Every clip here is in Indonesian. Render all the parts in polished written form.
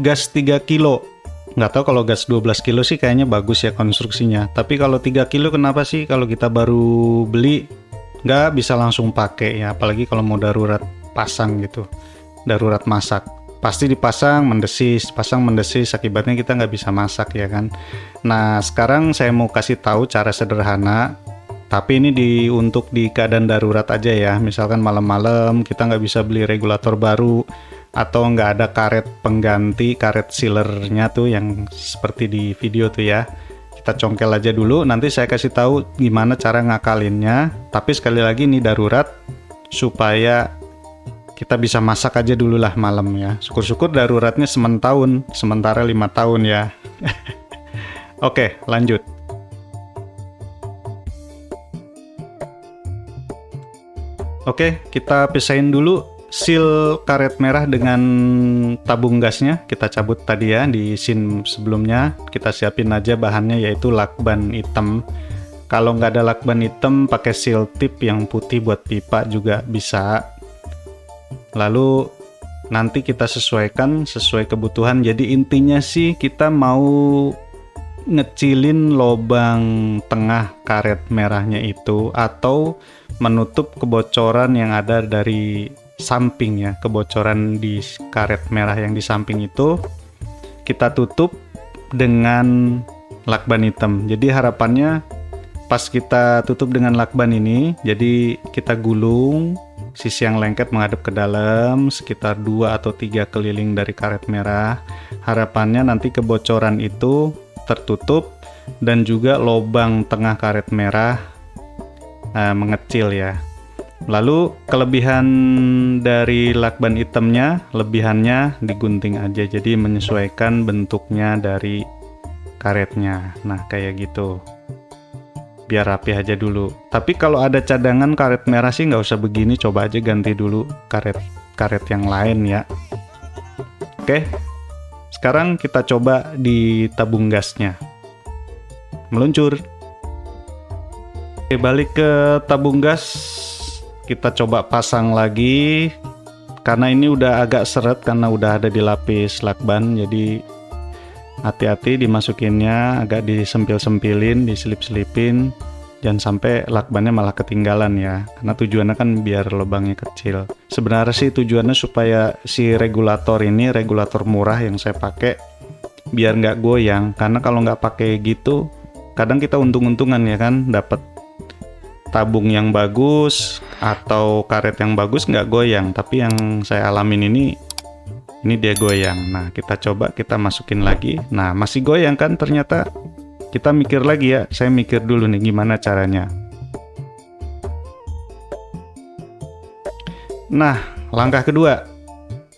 gas 3 kilo. Nggak tahu kalau gas 12 kilo sih kayaknya bagus ya konstruksinya. Tapi kalau 3 kilo kenapa sih kalau kita baru beli nggak bisa langsung pakai ya, apalagi kalau mau darurat pasang gitu, darurat masak. Pasti dipasang mendesis, akibatnya kita nggak bisa masak ya kan. Nah sekarang saya mau kasih tahu cara sederhana, tapi ini untuk di keadaan darurat aja ya. Misalkan malam-malam kita nggak bisa beli regulator baru, atau nggak ada karet pengganti, karet sealernya tuh yang seperti di video tuh ya. Kita congkel aja dulu, nanti saya kasih tahu gimana cara ngakalinnya. Tapi sekali lagi ini darurat, supaya kita bisa masak aja dulu lah malam ya. Syukur-syukur daruratnya sementahun, sementara 5 tahun ya. Oke, lanjut. Oke, kita pisahin dulu seal karet merah dengan tabung gasnya. Kita cabut tadi ya di scene sebelumnya. Kita siapin aja bahannya, yaitu lakban hitam. Kalau nggak ada lakban hitam, pakai seal tip yang putih buat pipa juga bisa. Lalu nanti kita sesuaikan sesuai kebutuhan. Jadi intinya sih kita mau ngecilin lubang tengah karet merahnya itu, atau menutup kebocoran yang ada dari samping ya. Kebocoran di karet merah yang di samping itu kita tutup dengan lakban hitam. Jadi harapannya pas kita tutup dengan lakban ini, jadi kita gulung sisi yang lengket menghadap ke dalam sekitar 2 atau 3 keliling dari karet merah. Harapannya nanti kebocoran itu tertutup dan juga lubang tengah karet merah mengecil ya. Lalu kelebihan dari lakban hitamnya, lebihannya digunting aja, jadi menyesuaikan bentuknya dari karetnya. Nah kayak gitu, biar rapi aja dulu. Tapi kalau ada cadangan karet merah sih nggak usah begini, coba aja ganti dulu karet yang lain ya. Oke, sekarang kita coba di tabung gasnya. Meluncur. Oke, balik ke tabung gas, kita coba pasang lagi. Karena ini udah agak seret karena udah ada di lapis lakban, jadi hati-hati dimasukinnya, agak disempil-sempilin, diselip-selipin, jangan sampai lakbannya malah ketinggalan ya, karena tujuannya kan biar lubangnya kecil. Sebenarnya sih tujuannya supaya si regulator ini, regulator murah yang saya pakai, biar nggak goyang, karena kalau nggak pakai gitu, kadang kita untung-untungan ya kan, dapat tabung yang bagus atau karet yang bagus nggak goyang, tapi yang saya alamin ini dia goyang. Nah kita coba, kita masukin lagi. Nah masih goyang kan ternyata. Kita mikir lagi ya, saya mikir dulu nih gimana caranya. Nah langkah kedua,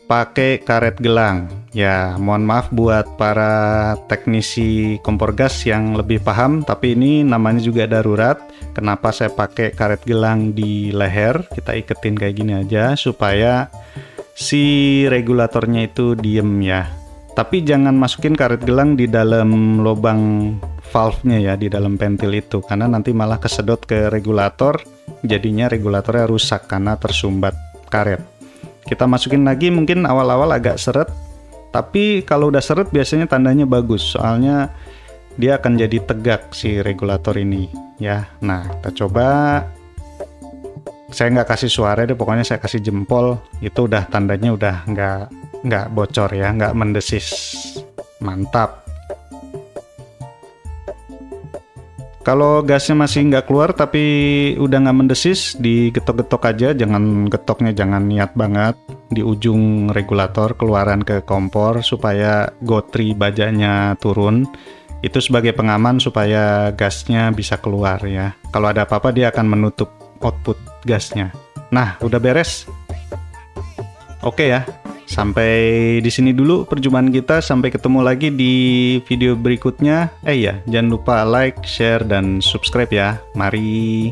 pakai karet gelang. Ya mohon maaf buat para teknisi kompor gas yang lebih paham, tapi ini namanya juga darurat. Kenapa saya pakai karet gelang di leher? Kita iketin kayak gini aja supaya si regulatornya itu diem ya. Tapi jangan masukin karet gelang di dalam lubang valve-nya ya, di dalam pentil itu, karena nanti malah kesedot ke regulator, jadinya regulatornya rusak karena tersumbat karet. Kita masukin lagi, mungkin awal-awal agak seret, tapi kalau udah seret biasanya tandanya bagus, soalnya dia akan jadi tegak si regulator ini ya. Nah kita coba, saya nggak kasih suara deh, pokoknya saya kasih jempol, itu udah tandanya udah nggak bocor ya, nggak mendesis. Mantap. Kalau gasnya masih nggak keluar tapi udah nggak mendesis, digetok-getok aja, jangan getoknya jangan niat banget di ujung regulator keluaran ke kompor supaya gotri bajanya turun. Itu sebagai pengaman supaya gasnya bisa keluar ya. Kalau ada apa-apa dia akan menutup output gasnya. Nah, udah beres. Oke ya. Sampai di sini dulu perjumpaan kita, sampai ketemu lagi di video berikutnya. Ya, jangan lupa like, share, dan subscribe ya. Mari.